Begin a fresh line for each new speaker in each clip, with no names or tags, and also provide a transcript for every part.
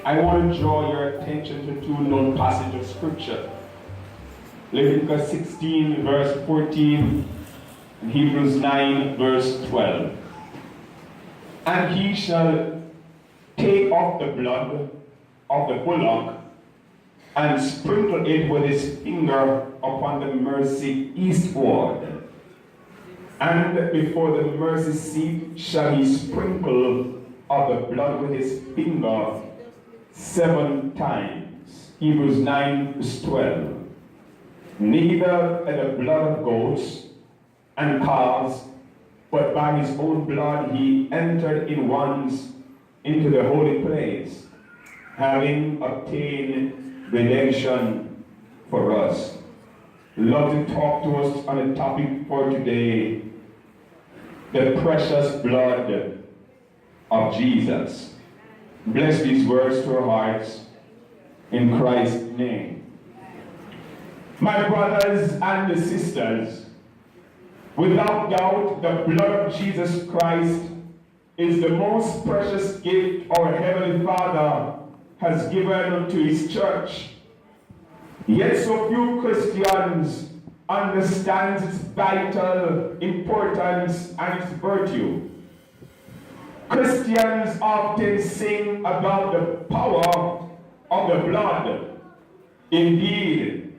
I want to draw your attention to two known passages of scripture. Leviticus 16 verse 14 and Hebrews 9 verse 12. And he shall take off the blood of the bullock and sprinkle it with his finger upon the mercy eastward. And before the mercy seat shall he sprinkle of the blood with his finger 7 times. Hebrews 9 verse 12. Neither by the blood of goats and calves, but by his own blood he entered in once into the holy place, having obtained redemption for us. Love to talk to us on a topic for today, the precious blood of Jesus. Bless these words to our hearts in Christ's name. My brothers and sisters, without doubt, the blood of Jesus Christ is the most precious gift our Heavenly Father has given unto His church. Yet so few Christians understand its vital importance and its virtue. Christians often sing about the power of the blood. Indeed,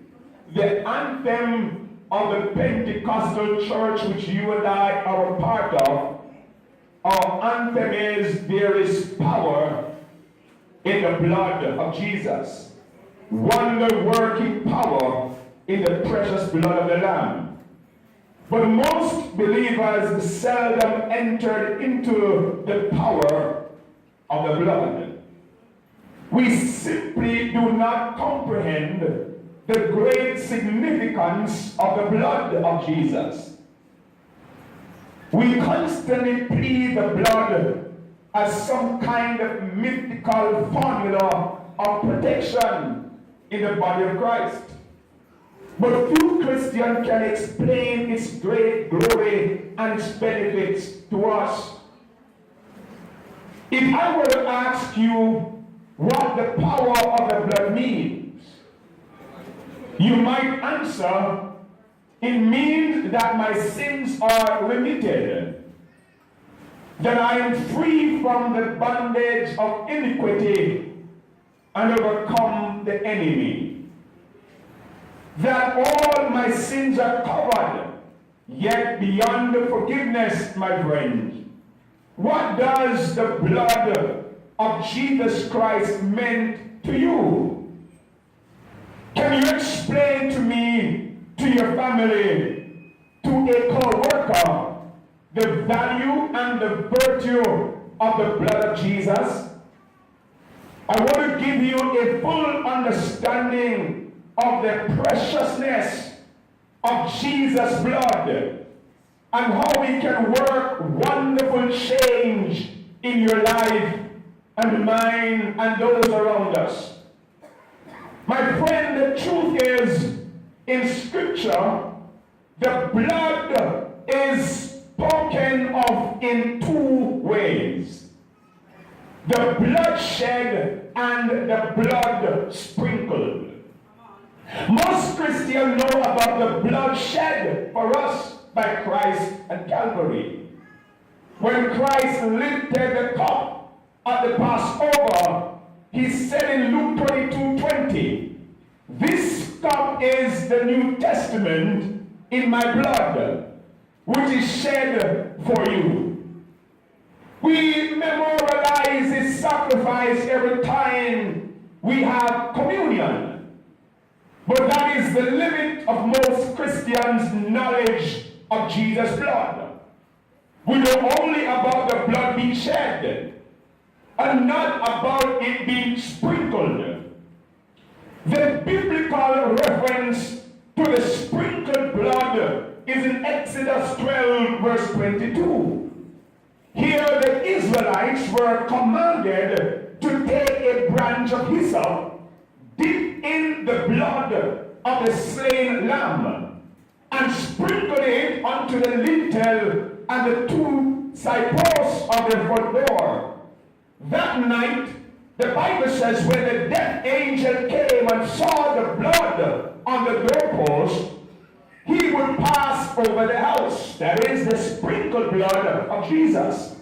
the anthem of the Pentecostal church, which you and I are a part of, our anthem is, there is power in the blood of Jesus. Wonder-working power in the precious blood of the Lamb. But most believers seldom enter into the power of the blood. We simply do not comprehend the great significance of the blood of Jesus. We constantly plead the blood as some kind of mythical formula of protection in the body of Christ. But few Christians can explain its great glory and its benefits to us. If I were to ask you what the power of the blood means, you might answer, it means that my sins are remitted, that I am free from the bondage of iniquity and overcome the enemy, that all my sins are covered, yet beyond the forgiveness, my friends. What does the blood of Jesus Christ mean to you? Can you explain to me, to your family, to a co-worker, the value and the virtue of the blood of Jesus? I want to give you a full understanding of the preciousness of Jesus' blood and how it can work wonderful change in your life and mine and those around us. My friend, the truth is, in Scripture, the blood is spoken of in 2 ways. The blood shed and the blood sprinkled. Most Christians know about the blood shed for us by Christ at Calvary. When Christ lifted the cup at the Passover, he said in Luke 22:20, this cup is the New Testament in my blood, which is shed for you. We memorialize his sacrifice every time we have communion. But that is the limit of most Christians' knowledge of Jesus' blood. We know only about the blood being shed and not about it being sprinkled. The biblical reference to the sprinkled blood is in Exodus 12 verse 22. Here the Israelites were commanded to take a branch of hyssop, dip in the blood of the slain lamb, and sprinkle it onto the lintel and the 2 side posts of the front door. That night, The Bible says when the death angel came and saw the blood on the doorpost, he would pass over the house. That is the sprinkled blood of Jesus.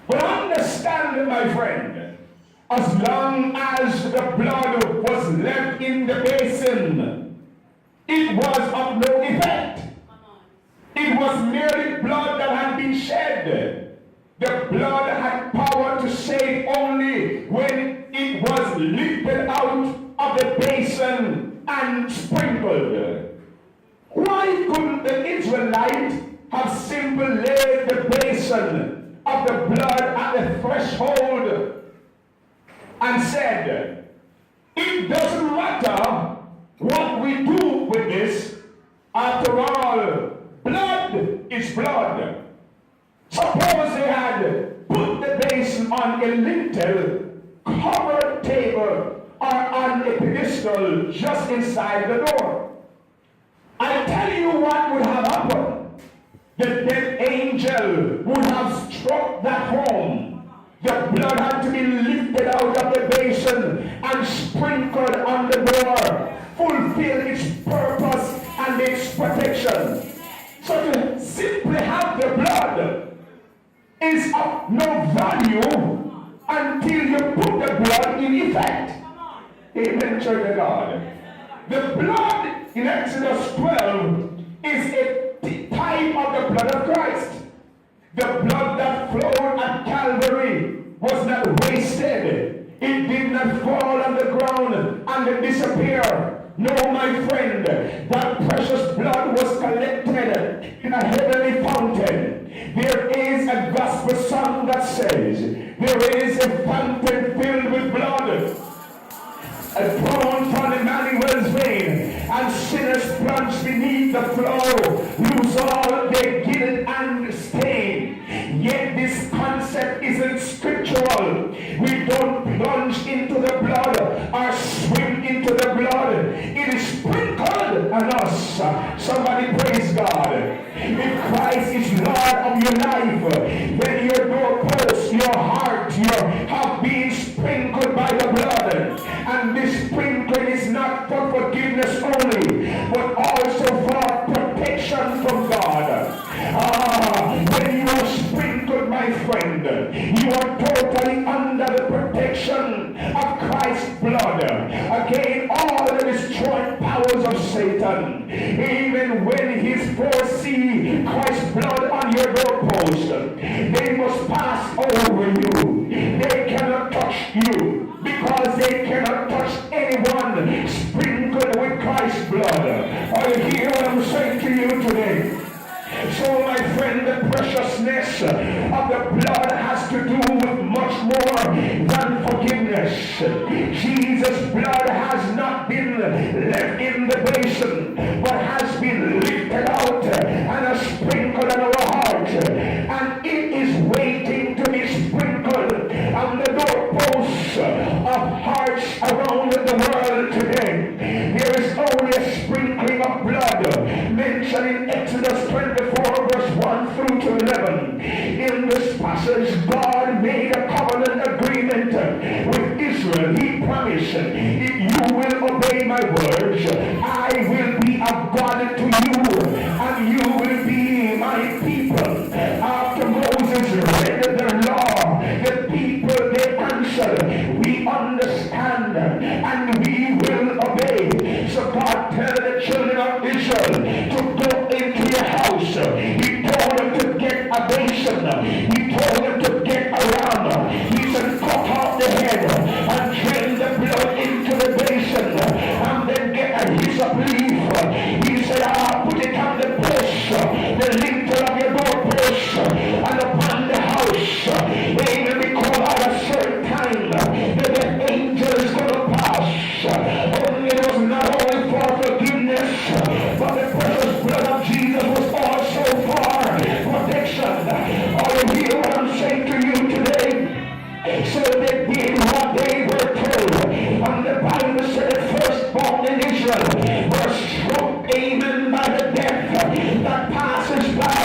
But understand, my friend, as long as the blood was left in the basin, it was of no effect. It was merely blood that had been shed. The blood had power to save only when it was lifted out of the basin and sprinkled. Why couldn't the Israelite have simply laid the basin of the blood at the threshold and said, it doesn't matter what we do with this, after all, blood is blood. Suppose they had put the basin on a lintel, covered table, or on a pedestal just inside the door. I tell you what would have happened. The death angel would have struck that home. The blood had to be lifted out of the basin and sprinkled on the door, fulfill its purpose and its protection. So to simply have the blood is of no value until you put the blood in effect. Amen, church of God. The blood in Exodus 12 is a type of the blood of Christ. The blood that flowed at Calvary was not wasted. It did not fall on the ground and disappear. No, my friend, that precious blood was collected in a heavenly fountain. There is a gospel song that says, there is a fountain filled with blood, drawn from Emmanuel's vein, and sinners plunge beneath the flow, lose all their guilt and stain. Yet this concept isn't scriptural. We don't plunge into the blood or swim into the blood. It is sprinkled on us. Somebody praise God. If Christ is Lord of your life, then your doorpost, your heart, your have been sprinkled by the blood. And this sprinkling is not for forgiveness only, but also for protection from God. When you are sprinkled, my friend, you are totally under the protection of Christ's blood. Again, all the destroying powers of Satan, even when his foresee Christ's blood on your doorpost, they must pass over you. They cannot touch you because they cannot touch anyone sprinkled with Christ's blood. Are you hear what I'm saying to you today? So my friend, the preciousness of the blood has to do with much more than forgiveness. Jesus' blood has not been left in the basin, but has been lifted out and sprinkled on our heart. And it is waiting to be sprinkled on the doorposts of hearts around the world today. There is only a sprinkling of blood mentioned in Exodus 24 verse 1 through to 11. In this passage, God made a covenant agreement with Israel. He promised, if you will obey my words, I will be a God to you, and you will be my people. After Moses read the law, the people, they answered, we understand and we will obey. So God tell the children of Israel to go into your house. He told them to get a basin. He told them to get a ram. He said, cut off the head and drain the blood into the basin, and then get a hyssop leaf. He said, put it on the post, the lintel of your doorpost, and upon the house. Amen. Because at a certain time, the angel is going to pass. Only it was not only for forgiveness, but the precious blood of Jesus was also for protection. Are you hear what I'm saying to you today? So they did what they were told. And the Bible said the firstborn in Israel were struck, amen, by the death that passes by.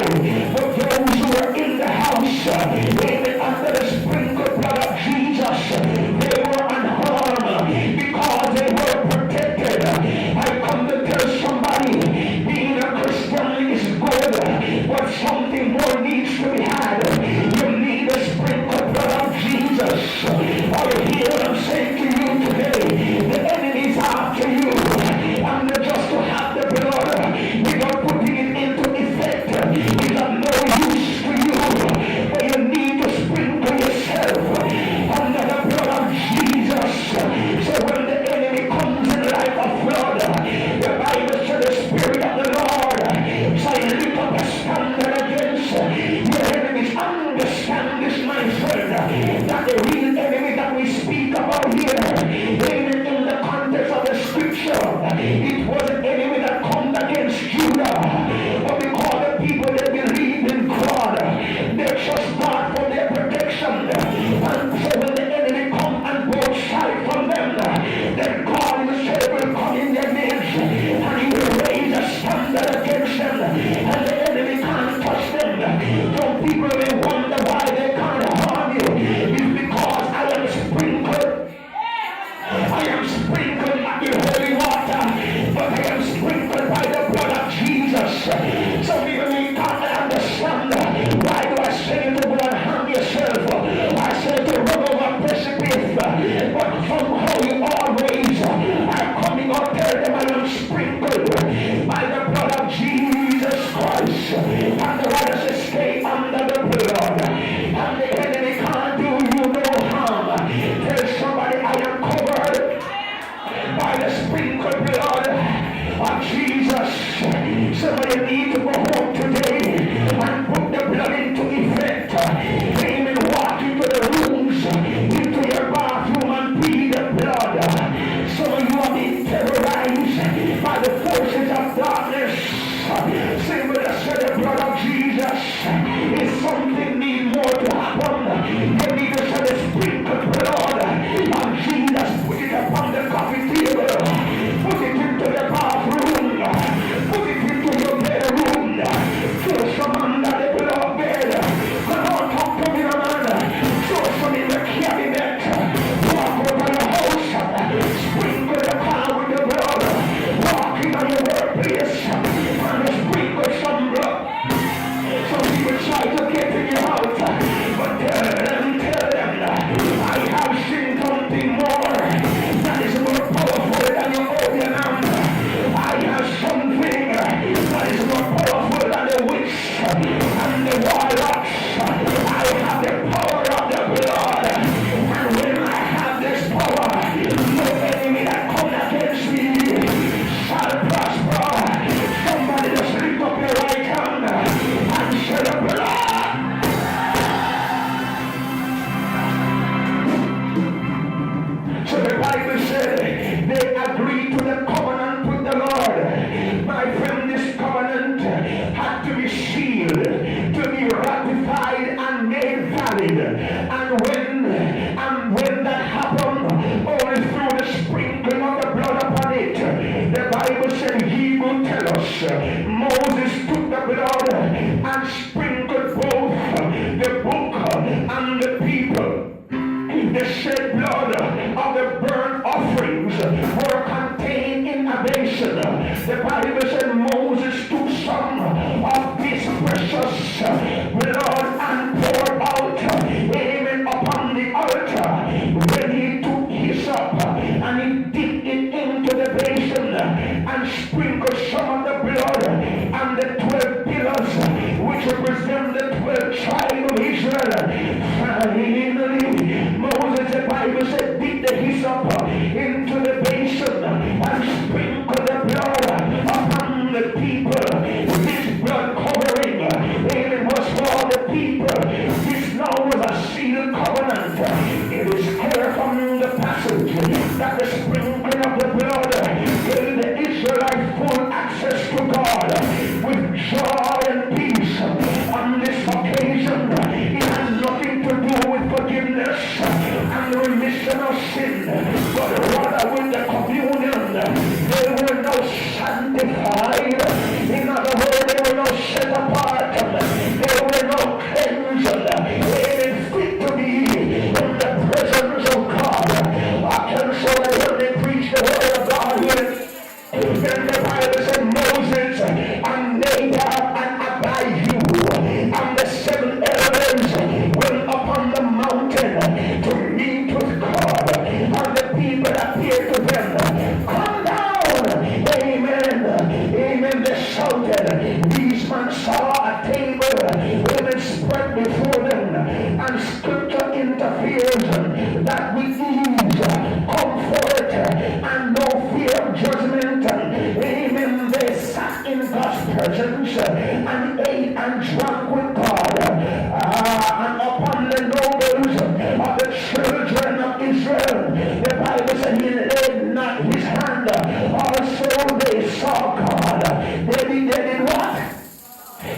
and ate and drank with God. And upon the nobles of the children of Israel, the Bible said he laid not his hand. Also they saw God. They did what?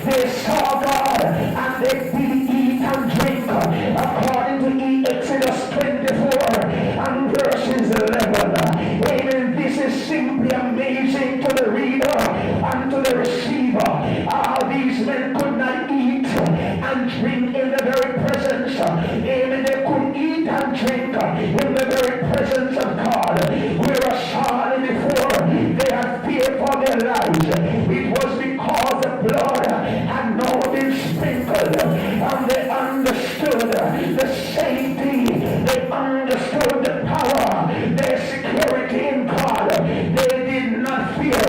They saw God and they did eat and drink according to Exodus 24 and verses 11. Amen. This is simply amazing to the reader and to the receiver. How these men could not eat and drink in the very presence. Amen. They could eat and drink in the very presence of God. Whereas shortly before they had fear for their lives. It was because the blood had now been sprinkled, and they understood the safety, they understood the power, their security in God. They did not fear.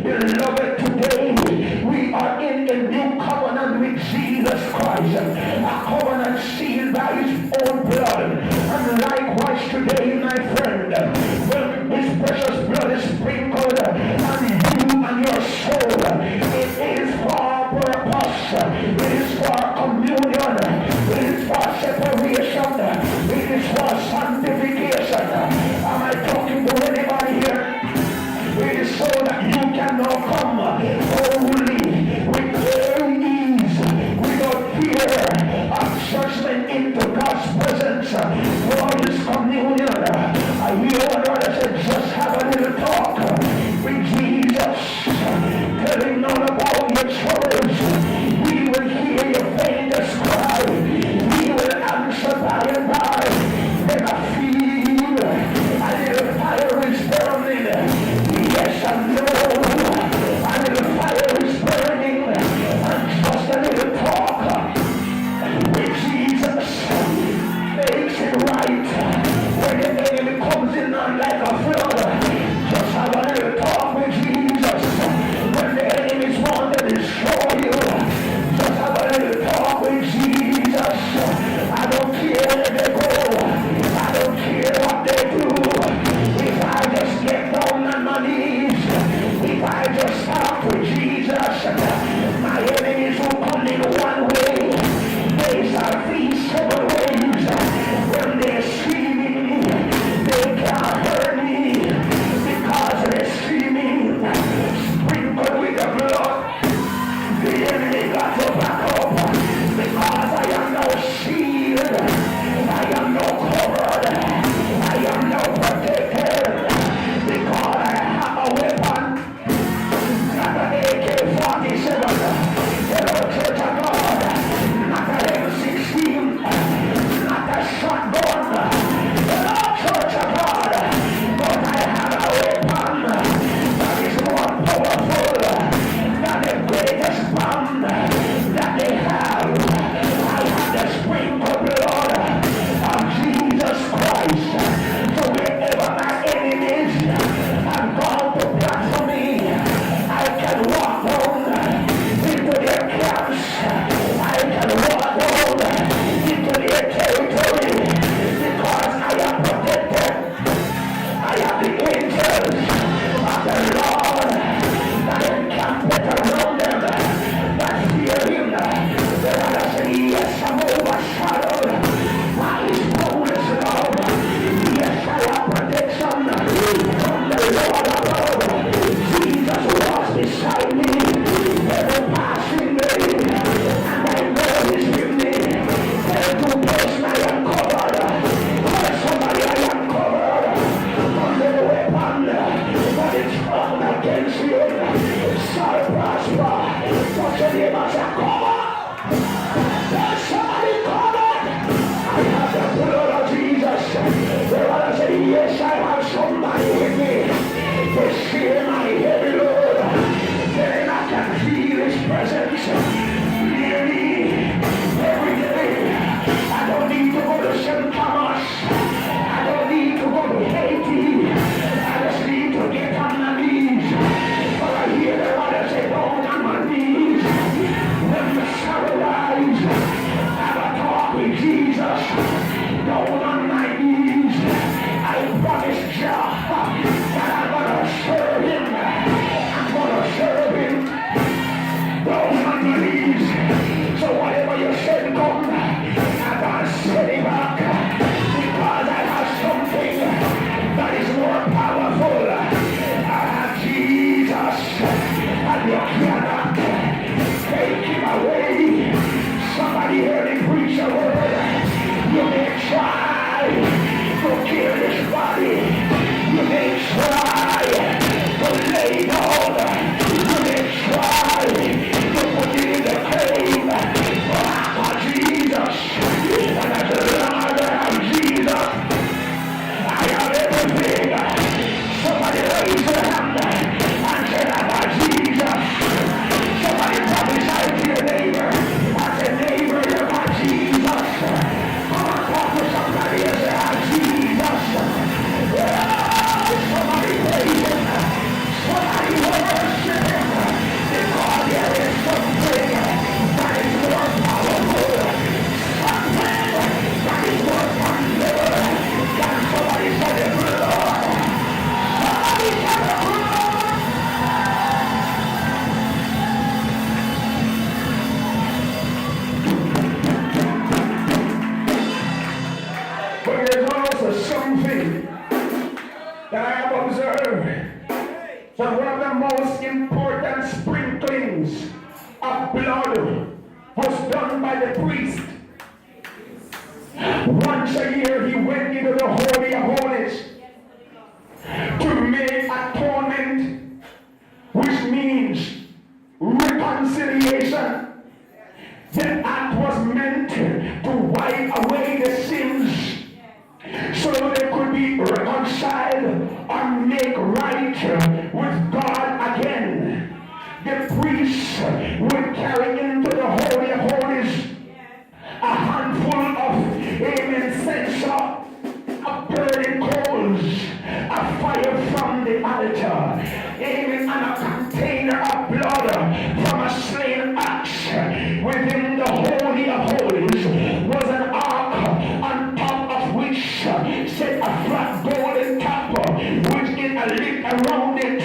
Beloved, today we are in a new covenant with Jesus Christ, a covenant sealed by his own blood. And likewise today, my friend, when his precious blood is sprinkled on you and your soul, it is for purpose, it is for communion, it is for separation, it is for sanctification. Am I talking to anybody here? It is so that you can now come boldly with great ease, without fear of judgment into God's presence for his communion. I hear one brother say, just have a little talk with Jesus. Tell him not about your troubles. He will hear your faintest cry. He will answer by and by. Then I feel blood was done by the priest. Once a year he went into the Holy of Holies to make atonement, which means reconciliation. The act was meant to wipe away the sins so they could be reconciled and make right with God again. The priest would carry into the Holy of Holies a handful of censer, a burning coals, a fire from the altar, and a container of blood from a slain ox. Within the Holy of Holies was an ark on top of which set a flat golden top, which is a lid around it.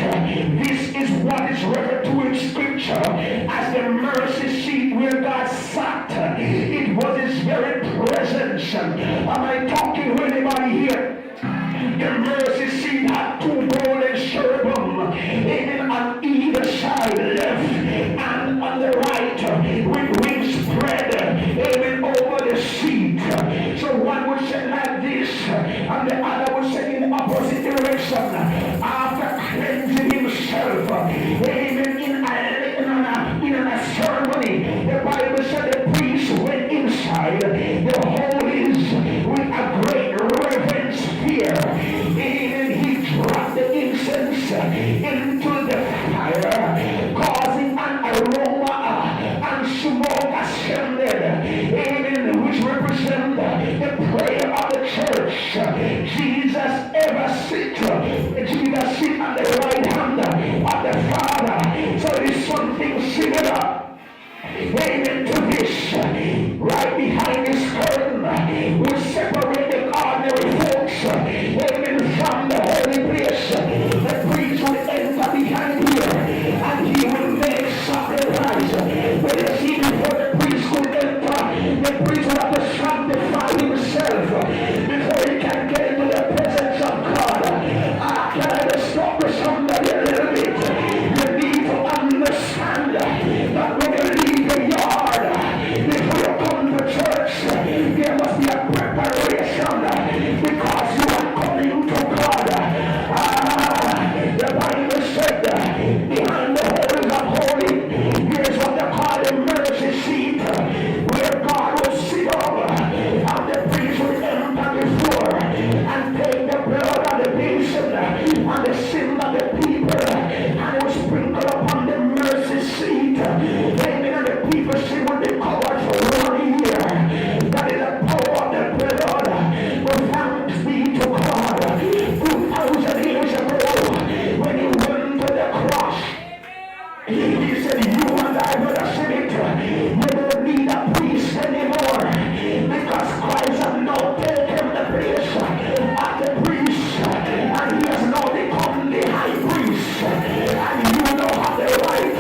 This is what is referred to in Scripture as the mercy seat where God sat. It was His very presence. Am I talking to anybody here? The mercy seat had two golden cherubim, amen, on either side, left and on the right, with wings spread, amen, over the seat. So one would say like this, and the other would say in the opposite direction. After cleansing himself, amen, in a ceremony, the Bible said the priest went inside the holies with a great reverence fear. And he dropped the incense into the fire, causing an aroma and smoke ascended, amen, which represent the prayer of the church. Jesus sit on the right hand of the Father. So it is something similar, amen, to this. Right behind this curtain will separate the ordinary folks, amen, from the holy place. The priest will enter behind here and he will make sacrifice. But you see, before the priest could enter, the priest will have to sanctify himself before he can get into the presence of God. Can I just stop with somebody a little bit? You need to understand that when you leave the yard, before you come to church, there must be a preparation because you are coming to God. The Bible said behind the holies of holy, here's what they call the mercy seat, where God will sit over and the priest will enter before and take the blood of the basin and the sin of the people and it will sprinkle upon the mercy seat. Amen. And the people sin will be covered for 1 year. That is the power of the blood. But thanks be to God. 2,000 years ago, when He went to the cross, He said, you and I will sin it. You don't need a priest anymore because Christ has now taken the place of the priest and He has now become the high priest. And you now have the right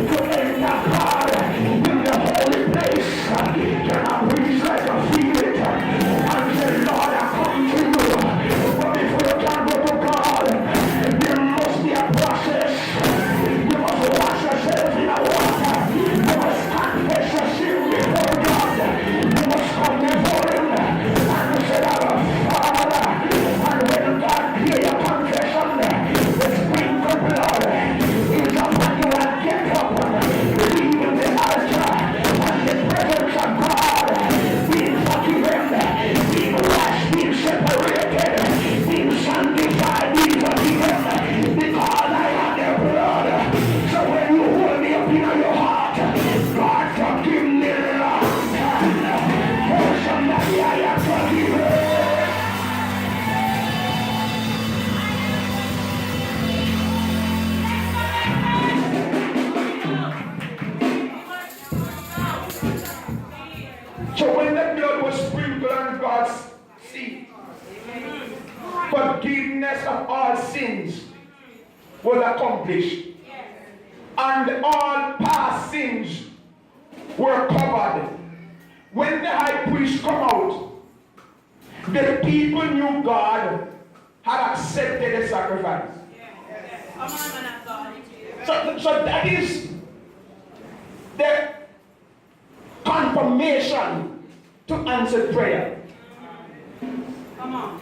to enter God in the holy place. Can a priest like a feel it and say, Lord, I come to you. But before you can go to God, there must be a process. You must wash yourself in the water. You must confess your sin before God. You must come before Him and say, Our Father. And when God hears your confession, the sprinkle blood is upon you and get up and leave the altar and the presence of God, being forgiven, being washed, being separated, being sanctified, being forgiven, because I have the blood. So when you hold me up in your heart, God forgive me, Lord. Tell somebody I am forgiven. So when the blood was sprinkled on God's seat, forgiveness of all sins was accomplished. And all past sins were covered. When the high priest come out, the people knew God had accepted the sacrifice. So that is the confirmation to answered prayer.
Come on.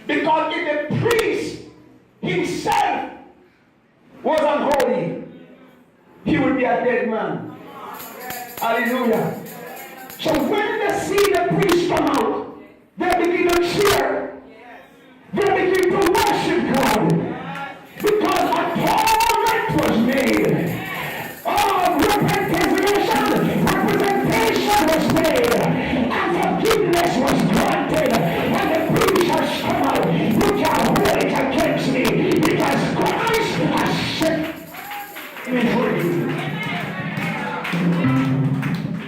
Because if the priest himself was unholy, he would be a dead man. Hallelujah. So when they see the priest come out, they begin to cheer. They begin to worship God. Because atonement was made. Representation was made. And forgiveness was granted. And the priest has come out. You can't hold it against me. Because Christ has set me free.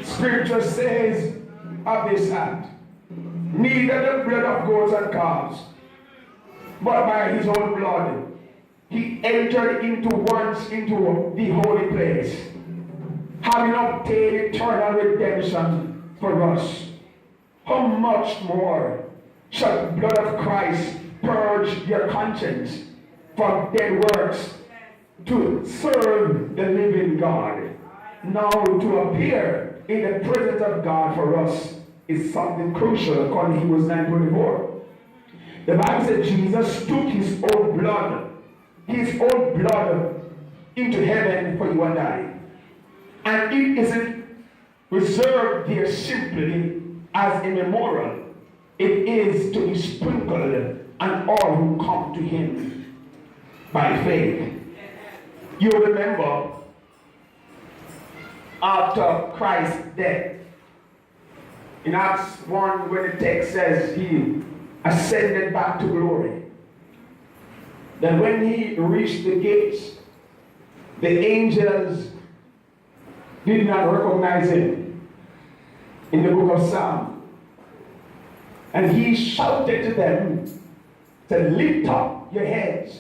Scripture says of this act, neither the blood of goats and calves, but by his own blood, he entered once into the holy place, having obtained eternal redemption for us. How much more shall the blood of Christ purge your conscience from dead works to serve the living God? Now to appear in the presence of God for us is something crucial, according to Hebrews 9:24. The Bible says Jesus took his own blood into heaven for you and I. And it isn't reserved there simply as a memorial. It is to be sprinkled on all who come to him by faith. You remember, after Christ's death, in Acts 1, when the text says he ascended back to glory, that when he reached the gates, the angels did not recognize him in the book of Psalm. And he shouted to them, to lift up your heads,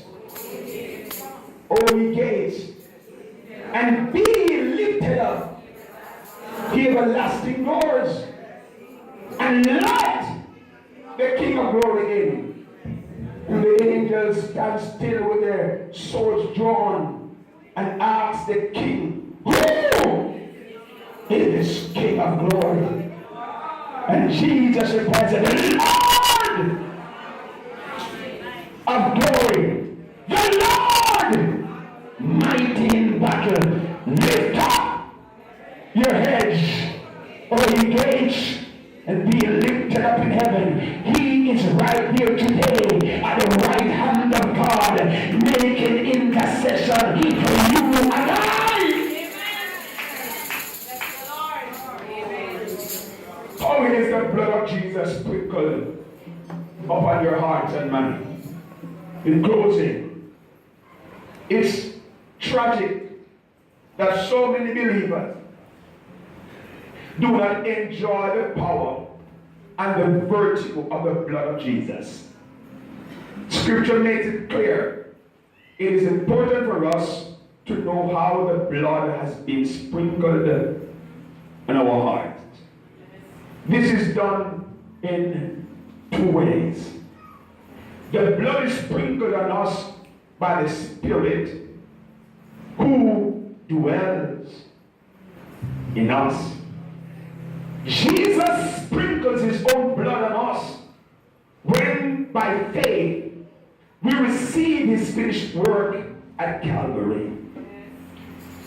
O ye gates, and be lifted up, ye everlasting doors, and let the King of glory in. And the angels stand still with their swords drawn and ask the king, who is this King of glory? And Jesus replies, the Lord of glory, the Lord mighty in battle. Lift up your heads, O ye gates, and be lifted up in heaven. He is right here today at the right hand of God, making intercession for you and I. How is the blood of Jesus sprinkled upon your hearts and minds? In closing, it's tragic that so many believers do not enjoy the power and the virtue of the blood of Jesus. Scripture makes it clear. It is important for us to know how the blood has been sprinkled on our hearts. This is done in two ways. The blood is sprinkled on us by the Spirit who dwells in us. Jesus sprinkles his own blood on us when by faith we receive his finished work at Calvary.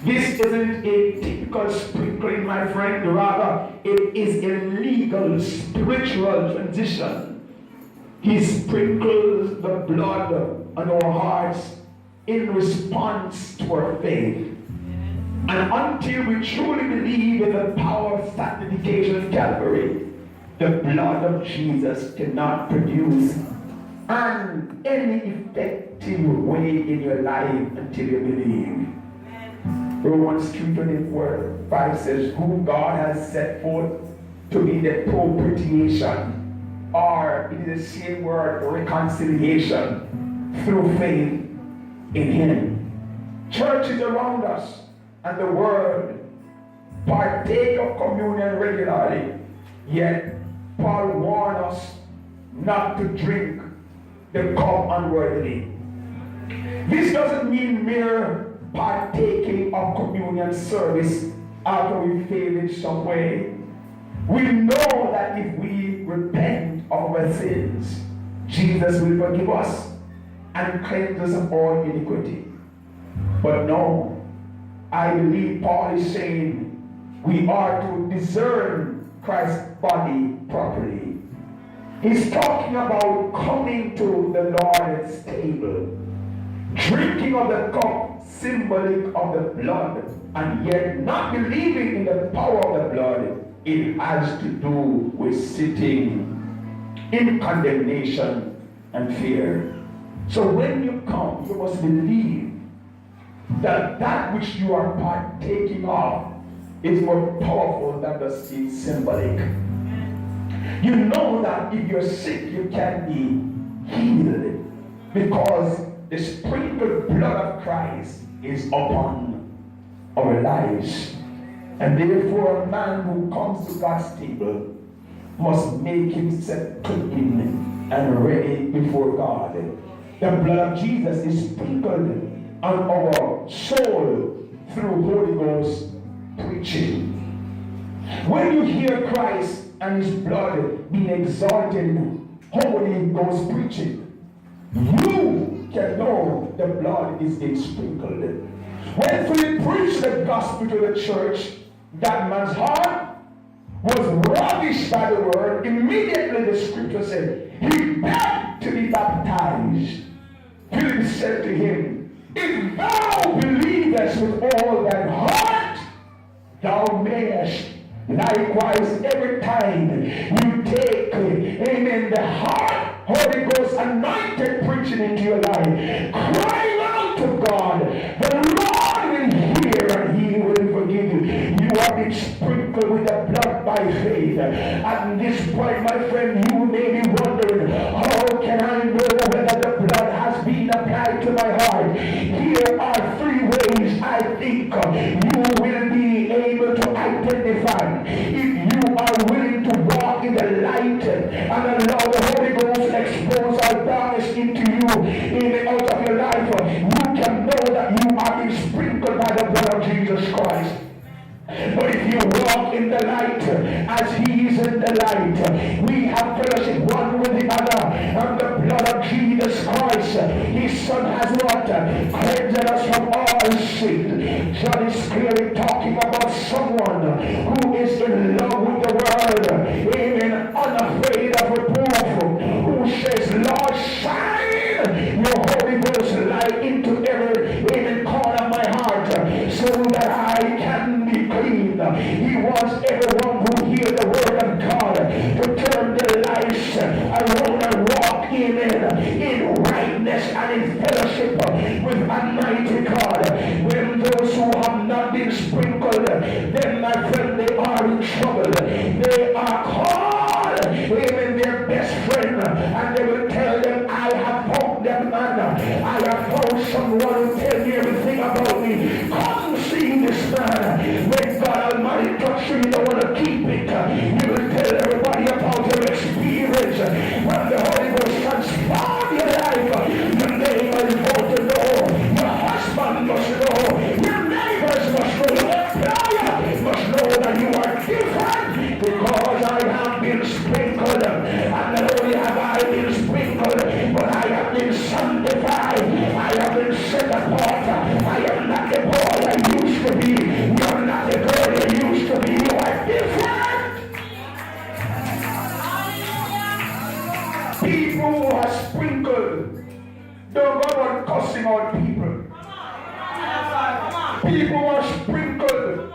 This isn't a typical sprinkling, my friend. Rather, it is a legal, spiritual transition. He sprinkles the blood on our hearts in response to our faith. And until we truly believe in the power of sanctification at Calvary, the blood of Jesus cannot produce any effective way in your life until you believe. Romans 3:24 says, whom God has set forth to be the propitiation, or it is the same word, reconciliation, through faith in him. Churches around us and the world partake of communion regularly, yet Paul warned us not to drink the cup unworthily. This doesn't mean mere partaking of communion service after we fail in some way. We know that if we repent of our sins, Jesus will forgive us and cleanse us of all iniquity. But no, I believe Paul is saying we are to discern Christ's body properly. He's talking about coming to the Lord's table, drinking of the cup symbolic of the blood, and yet not believing in the power of the blood. It has to do with sitting in condemnation and fear. So when you come, you must believe that that which you are partaking of is more powerful than the symbolic. You know that if you're sick, you can be healed because the sprinkled blood of Christ is upon our lives. And therefore, a man who comes to God's table must make himself clean and ready before God. The blood of Jesus is sprinkled on our soul through Holy Ghost preaching. When you hear Christ and his blood being exalted in Holy Ghost preaching, you can know the blood is being sprinkled. When Philip preached the gospel to the church, that man's heart was ravished by the word. Immediately the scripture said, he begged to be baptized. Philip said to him, if thou believest with all thy heart, thou mayest. Likewise, every time you take, amen, the heart, Holy Ghost anointed preaching into your life, crying out to God, the Lord will hear and he will forgive you. You have been sprinkled with the blood by faith. At this point, my friend, you may be wondering, how can I know whether the blood has been applied to my heart? Here are three ways I think you will be able to identify. If you are willing to walk in the light and allow the Holy Ghost to expose all darkness into you in and out of your life, you can know that you are being sprinkled by the blood of Jesus Christ. But if you walk in the light as he is in the light, we have fellowship one with the other, and the blood of Jesus Christ, his son, has what? Cleansed us from all sin. John is clearly talking about someone who is in love with the word, amen, unafraid of reproof, who says, Lord, shine your Holy Ghost light into every, amen, corner of my heart, so that I can be clean. He wants everyone who hears the word of God to turn their lives around and walk in rightness and in fellowship with Almighty God. When those who have not been sprinkled, then my friend, they are in trouble. They are called, amen, their best friend, and they will tell them, I have found them, man. I have found someone who tells me everything about me. Come see this man. When God Almighty touch you, you don't want to keep it. You will tell everybody about your experience. When the Holy Ghost transforms your life, your neighbors want to know, your husband must know, your neighbors must know, your employer must know that you are different, because I have been sprinkled. And not only have I been sprinkled, but I have been sanctified. I have been set apart. I am not the boy I used to be. You are not the girl you used to be. You are different. People who are sprinkled don't go on cussing out people. People who are sprinkled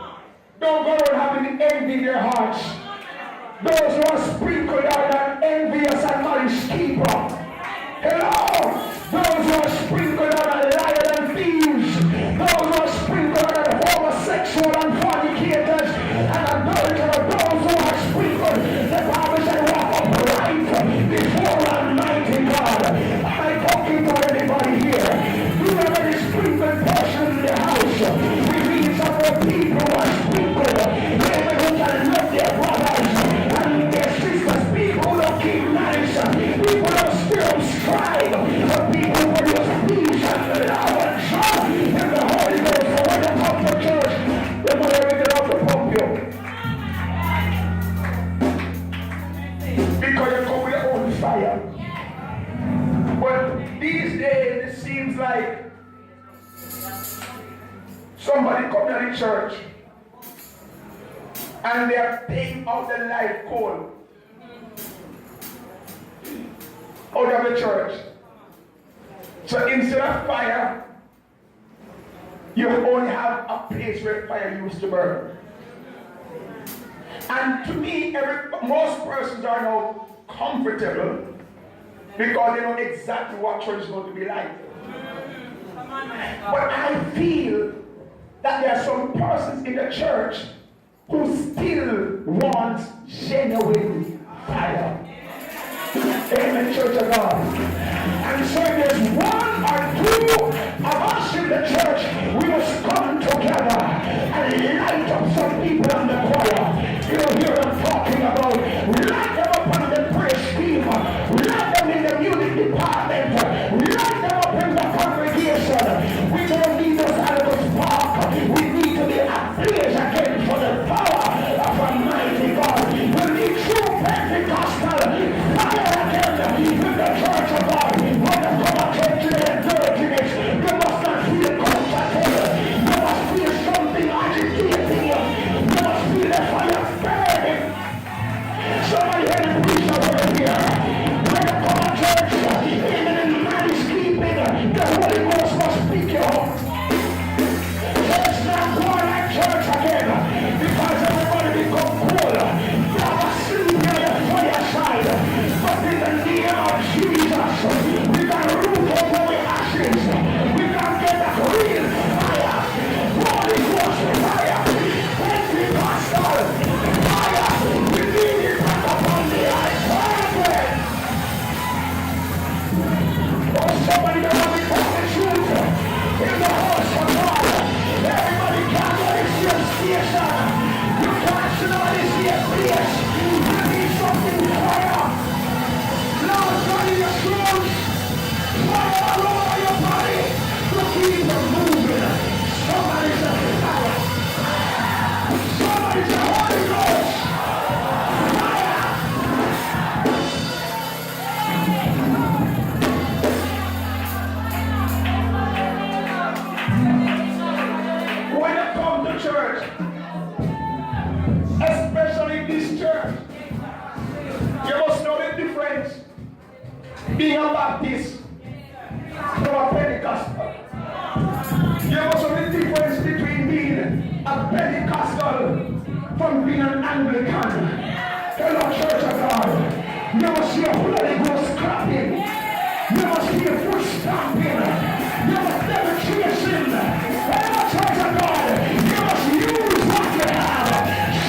don't go on having envy in their hearts. Those who are sprinkled are not envious and malice keeper. Hello! Those who are sprinkled are not liars and thieves. Those who are sprinkled are not homosexual and fornicators and adulterers. Those who are sprinkled, the Bible says, walk upright before Almighty God. Am I talking to anybody here? Do you have any sprinkled person in the house? We need some more people who are sprinkled. Women who can love their brothers and their sisters. People who don't keep nice. People who don't still strive. Somebody come to the church and they are paying out the life coal out of the church. So instead of fire, you only have a place where fire used to burn. And to me, most persons are now comfortable because they know exactly what church is going to be like. But I feel that there are some persons in the church who still want genuine fire. Amen, church of God. And so there's one or two of us in the church, we must come together and light up some people on the choir. You'll hear them talking about, light them up on the praise team, light them in the music department, light them up in the congregation. We don't need those animals park. We need to be ablaze again for the power of Almighty God. We need true Pentecostal fire again in the church of God. When they come up to the dirtiness, you must not feel comfortable. You must feel something agitating you. You must feel the fire burning. Somebody had to preach a word here. When you come to church, even in man is sleeping, the Holy Ghost must speak you up. Church not going like church again because everybody become cool. You have a sleep on the fire side. But in the name of Jesus, we can root up our ashes. We can get a real fire. Holy Ghost fire. Pentecostal fire. We need it back upon the earth. Oh, somebody that will be talking truth in the house of God. Everybody can go to your station. You can't sit on this here place. You need something fire. Lord, God in your shoes. Fire all over your body. To keep you moving. Somebody's a fire. Somebody's a Holy Ghost. When you come to church, especially this church, you must know the difference being a Baptist from a Pentecostal. You must know the difference between being a Pentecostal from being an Anglican. Hello, church of God. You must hear Holy Ghost clapping. You must hear foot stamping. You must demonstration. Hello, church of God. You must use what you have.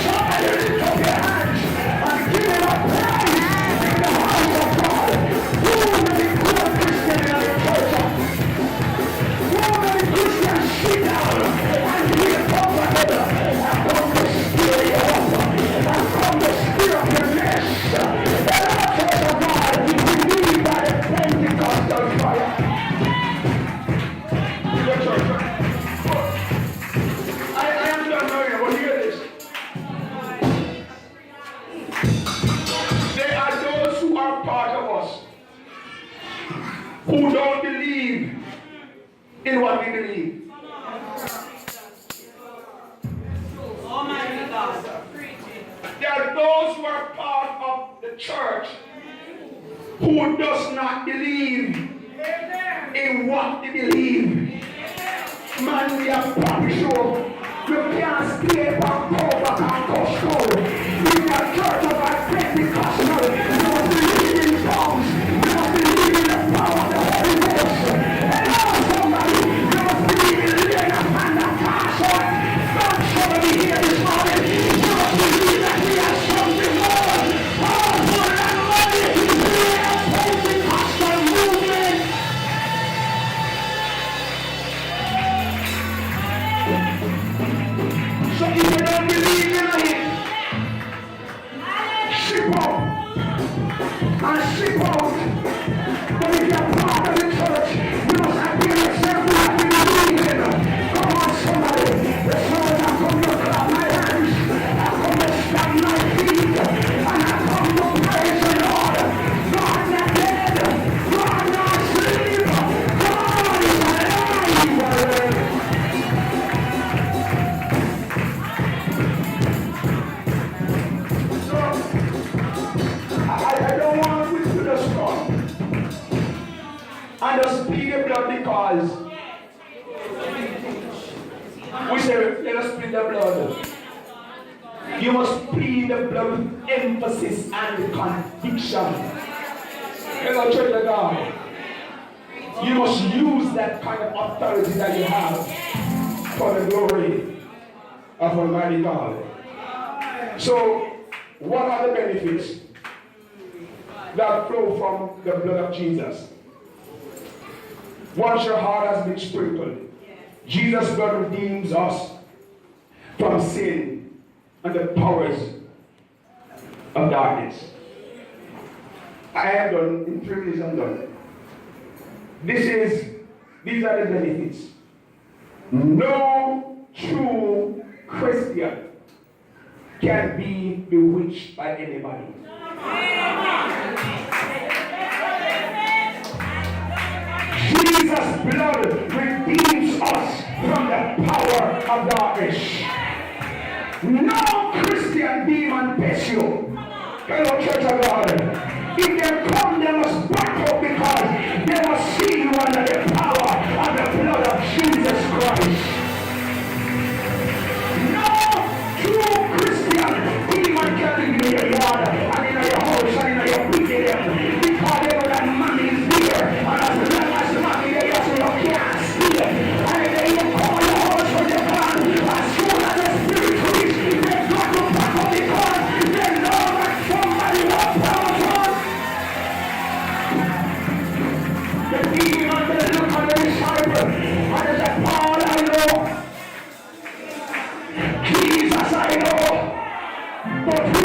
Somebody lift up your hands and give it up praise in the house of God. Who will be good Christian in the church? Who will be Christian sit down and be comfortable and come to steal you up and come to steal up your nest? Hello, church of God. We need by the Pentecostal fire. The church. I am done now, but hear this. There are those who are part of us who don't believe in what we believe.
Almighty God.
There are those who are part of the church who does not believe in what they believe. Man, we are probably sure you can't stay from Cobra and Costco. In the church of our Pentecostal, you must believe in tongues. You must believe in the power of the Holy Ghost. Hello, somebody. You must believe in Lena Pandakasa. Don't somebody here this morning. You must believe that we have something more powerful than money. We are Pentecostal movement. So even And just plead the blood because we say, let us plead the blood. You must plead the blood with emphasis and conviction. Hello, Church of God. You must use that kind of authority that you have for the glory of Almighty God. So, what are the benefits that flow from the blood of Jesus? Once your heart has been sprinkled, Jesus' blood redeems us from sin and the powers of darkness. I am done. In 3 minutes I'm done. These are the benefits. No true Christian can be bewitched by anybody. Jesus' blood redeems us from the power of darkness. No Christian demon pass you. Hello, Church of God. If they come, they must back up because they must see you under the power of the blood of Jesus Christ. No true Christian demon can live in your yard and in your house and in your business because they know that money is there. And as long as money there, you can't steal. And if they don't call your house from your plan, as soon as the spirit reaches, they've got to back up because they know that somebody will power on. The demon will look at the disciple and they say, Paul, I know. Jesus, I know. But who